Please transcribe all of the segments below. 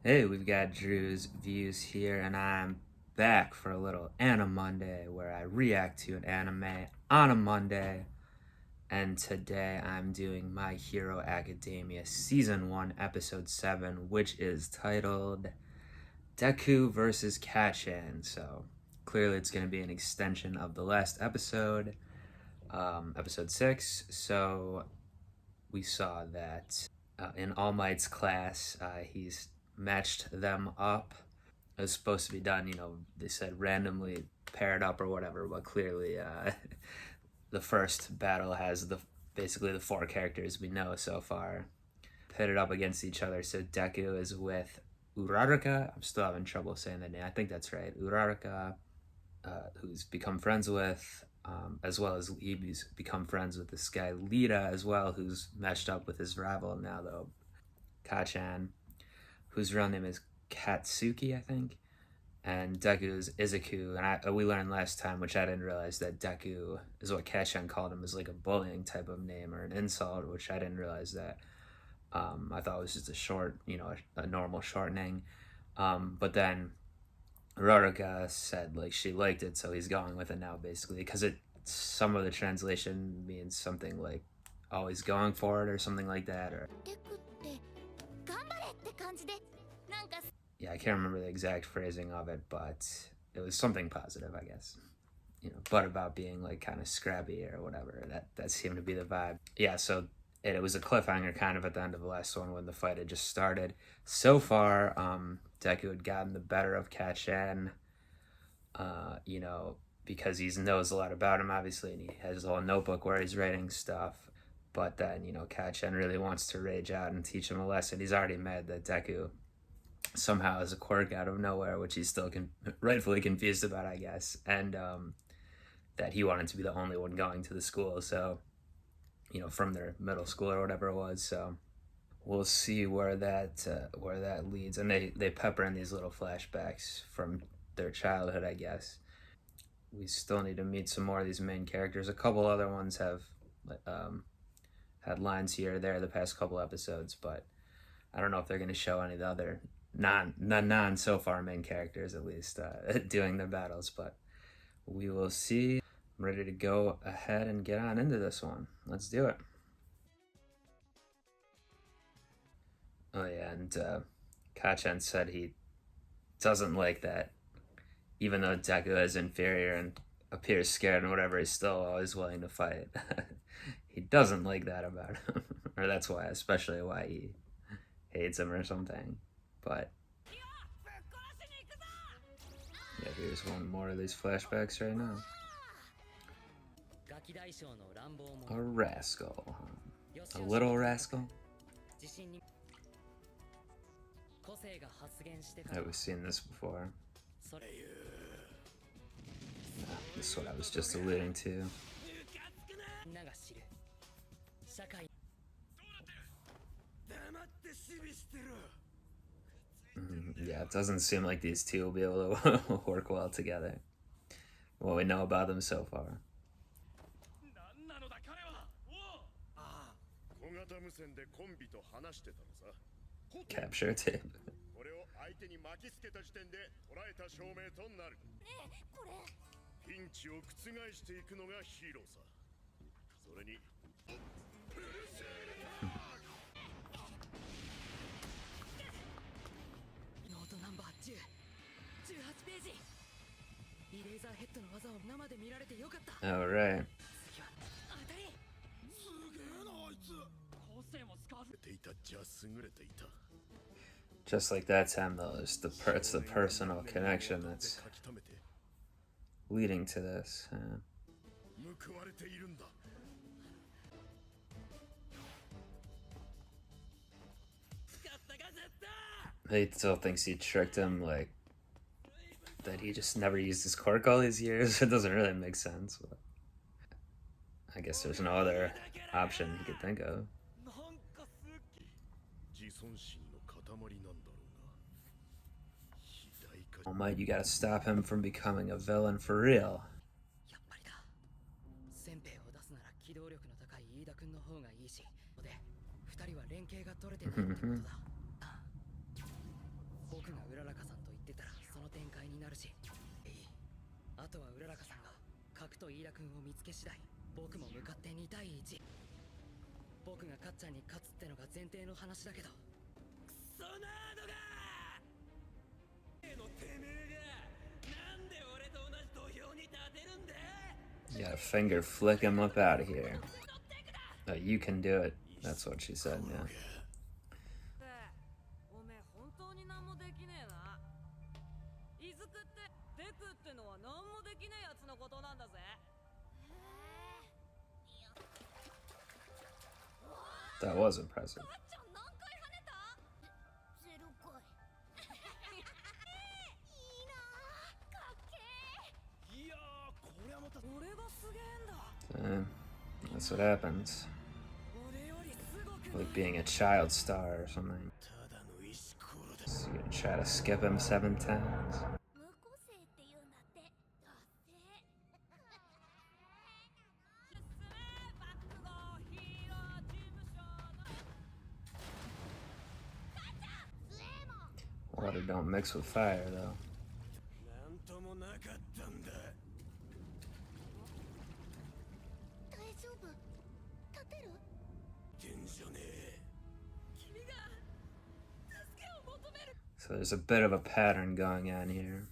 Hey, we've got Drewz Viewz here, and I'm back for a little Anime Monday where I react to an anime on a Monday. And today I'm doing My Hero Academia Season 1, Episode 7, which is titled Deku versus Kacchan. So clearly it's going to be an extension of the last episode, Episode 6. So we saw that in All Might's class, he's matched them up. It was supposed to be done, they said randomly paired up or whatever, but clearly the first battle has basically the four characters we know so far pitted up against each other. So Deku is with Uraraka. I'm still having trouble saying the name. I think that's right. Uraraka, who's become friends with, as well as he's become friends with this guy Lita as well, who's matched up with his rival now though, Kacchan, whose real name is Katsuki, I think. And Deku is Izuku, and we learned last time, which I didn't realize, that Deku is what Kacchan called him, is like a bullying type of name or an insult, which I didn't realize that. I thought it was just a short, a normal shortening. But then Rorika said like she liked it, so he's going with it now, basically, because some of the translation means something like always going for it or something like that, or yeah, I can't remember the exact phrasing of it, but it was something positive, I guess. But about being like kind of scrappy or whatever. That seemed to be the vibe. Yeah, so it was a cliffhanger kind of at the end of the last one when the fight had just started. So far, Deku had gotten the better of Kacchan, because he knows a lot about him, obviously, and he has a little notebook where he's writing stuff. But then, Kacchan really wants to rage out and teach him a lesson. He's already mad that Deku somehow as a quirk out of nowhere, which he's still rightfully confused about, I guess, and that he wanted to be the only one going to the school, so from their middle school or whatever it was. So we'll see where that leads, and they pepper in these little flashbacks from their childhood, I guess. We still need to meet some more of these main characters. A couple other ones have had lines here or there the past couple episodes, but I don't know if they're going to show any of the other non so far main characters, at least, doing their battles, but we will see. I'm ready to go ahead and get on into this one. Let's do it. Oh yeah, and Kacchan said he doesn't like that, even though Deku is inferior and appears scared and whatever, he's still always willing to fight. He doesn't like that about him, or that's why, especially why he hates him or something. But yeah, here's one more of these flashbacks right now. A rascal, a little rascal. Have we seen this before? No, this is what I was just alluding to. Yeah, it doesn't seem like these two will be able to work well together. What we know about them so far. Capture tape. All right. Just like that time, though, it's the personal connection that's leading to this. He still thinks he tricked him, like, that he just never used his quirk all these years. It doesn't really make sense, but I guess there's no other option he could think of. All Might, you gotta stop him from becoming a villain for real. あとはうららかさんが角と飯田君を見つけ次第、僕も向かって2対1。僕がかっちゃんに勝つってのが前提の話だけど、クソナードがのてめえがなんで俺と同じ土俵に立てるんだ。 You gotta finger flick him up out of here. You can do it. That's what she said, yeah. おめえ本当に何もできねえな。イズクってデクってのは何もできねえやつのことなんだぜ。That was impressive. Uh, that's what happens. Like being a child star or something. So you try to skip him 7 times. Water don't mix with fire, though. So there's a bit of a pattern going on here.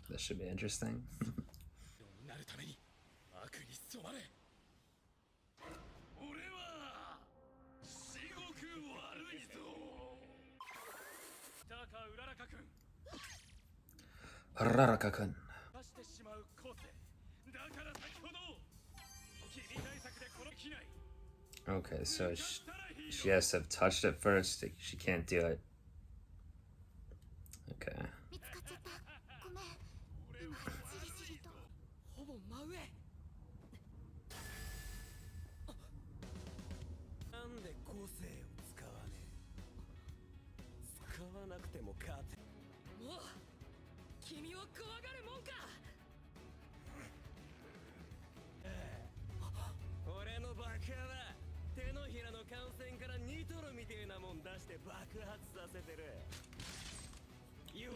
This should be interesting. Kacchan. Okay, so she has to have touched it first. She can't do it. Okay.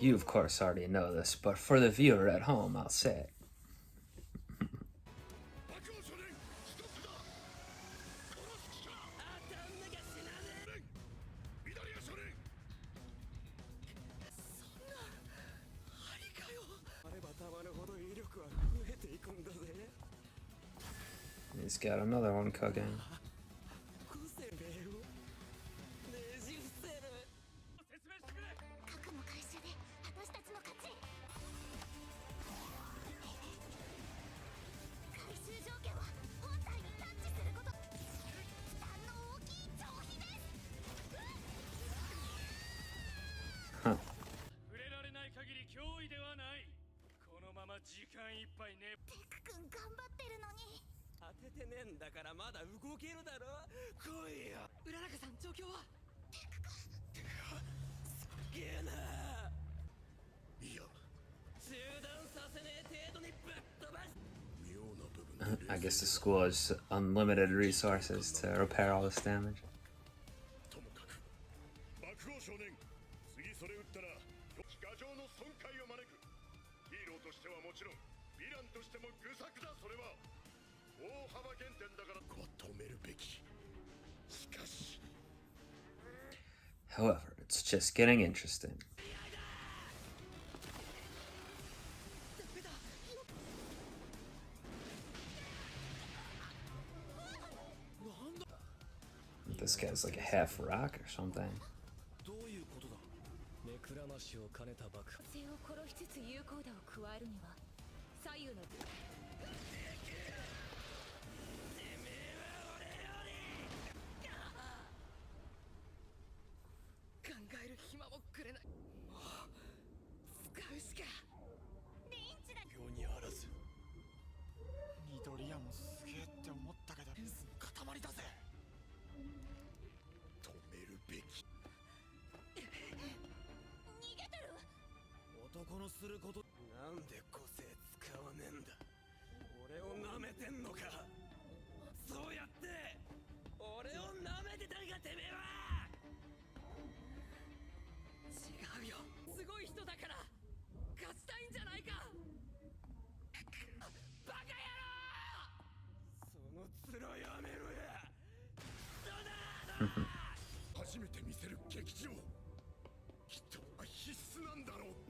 You, of course, already know this, but for the viewer at home, I'll say it. He's got another one cooking. Huh. I guess the school has unlimited resources to repair all this damage. However, it's just getting interesting. This guy's like a half rock or something.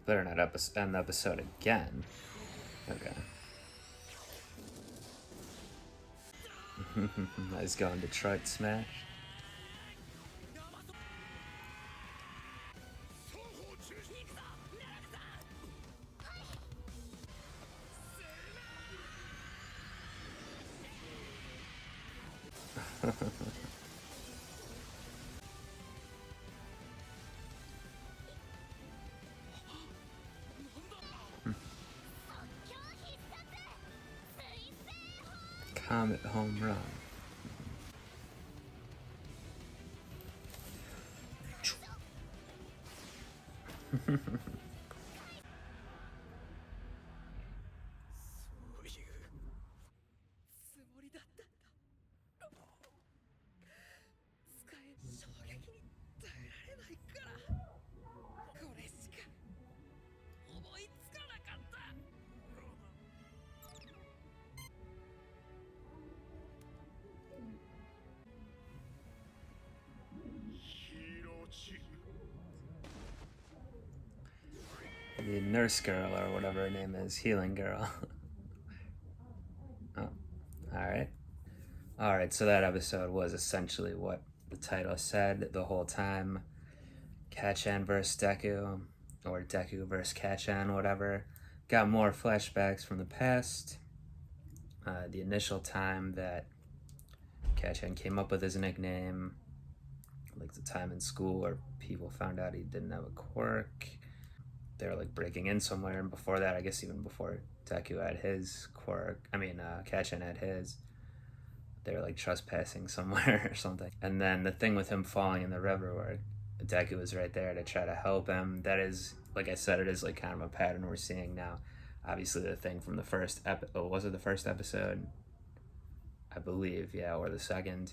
Better not end the episode again. Okay. Let's go in Detroit Smash. Comet home run. The nurse girl, or whatever her name is, healing girl. Oh, alright. Alright, so that episode was essentially what the title said the whole time. Kacchan versus Deku, or Deku versus Kacchan, whatever. Got more flashbacks from the past. The initial time that Kacchan came up with his nickname, like the time in school where people found out he didn't have a quirk. They were like breaking in somewhere, and before that, I guess even before Deku had his quirk, Kacchan had his, they were like trespassing somewhere or something. And then the thing with him falling in the river where Deku was right there to try to help him, that is, like I said, it is like kind of a pattern we're seeing now. Obviously the thing from the first was it the first episode? I believe, yeah, or the second.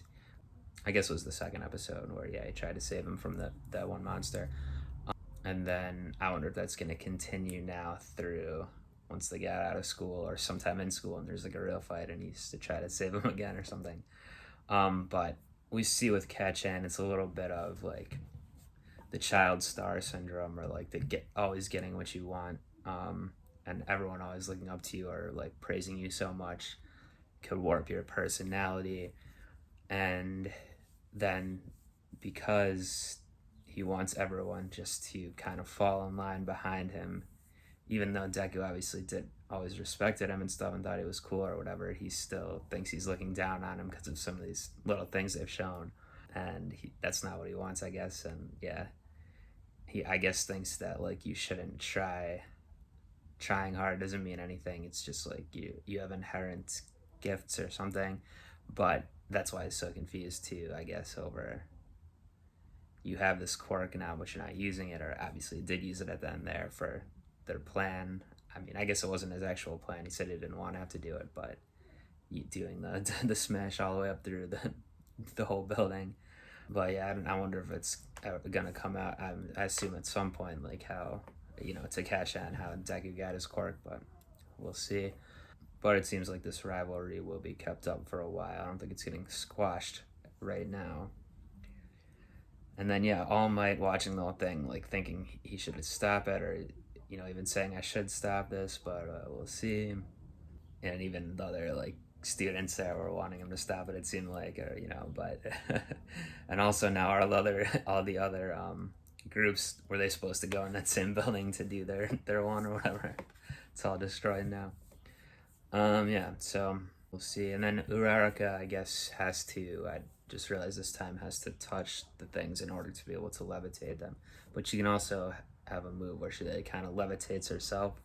I guess it was the second episode where, yeah, he tried to save him from that one monster. And then I wonder if that's going to continue now through once they get out of school or sometime in school and there's like a real fight and he's to try to save him again or something. But we see with Kacchan, it's a little bit of like the child star syndrome, or like always getting what you want, and everyone always looking up to you or like praising you so much could warp your personality. And then because he wants everyone just to kind of fall in line behind him, even though Deku obviously always respected him and stuff and thought he was cool or whatever, he still thinks he's looking down on him because of some of these little things they've shown, and that's not what he wants, I guess. And yeah, he, I guess, thinks that like you shouldn't trying hard doesn't mean anything, it's just like you have inherent gifts or something. But that's why he's so confused too, I guess, over you have this quirk now but you're not using it, or obviously he did use it at the end there for their plan. I mean, I guess it wasn't his actual plan, he said he didn't want to have to do it, but doing the smash all the way up through the whole building. But yeah, I wonder if it's gonna come out. I assume at some point, like how, to Kacchan, how Deku got his quirk, but we'll see. But it seems like this rivalry will be kept up for a while. I don't think it's getting squashed right now. And then yeah, All Might watching the whole thing, like thinking he should stop it, or even saying I should stop this, but we'll see. And even the other like students that were wanting him to stop it seemed like, but and also now all the other groups, were they supposed to go in that same building to do their one or whatever? It's all destroyed now. Yeah, so we'll see. And then Uraraka, I guess, I just realized this time, has to touch the things in order to be able to levitate them. But she can also have a move where she kind of levitates herself.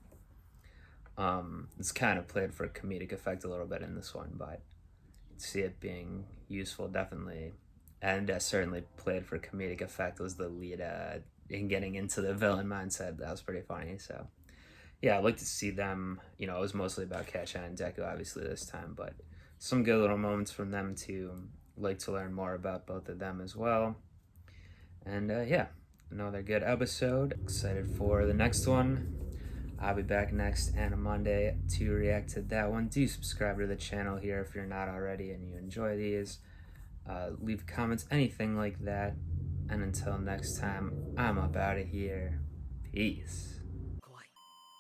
It's kind of played for comedic effect a little bit in this one, but see it being useful definitely. And certainly played for comedic effect was the lead in getting into the villain mindset. That was pretty funny. So yeah, I'd like to see them, it was mostly about Kacchan and Deku obviously this time, but some good little moments from them too. Like to learn more about both of them as well. And yeah, another good episode. Excited for the next one. I'll be back next Anna Monday to react to that one. Do subscribe to the channel here if you're not already and you enjoy these. leave comments, anything like that. And until next time, I'm up out of here. Peace.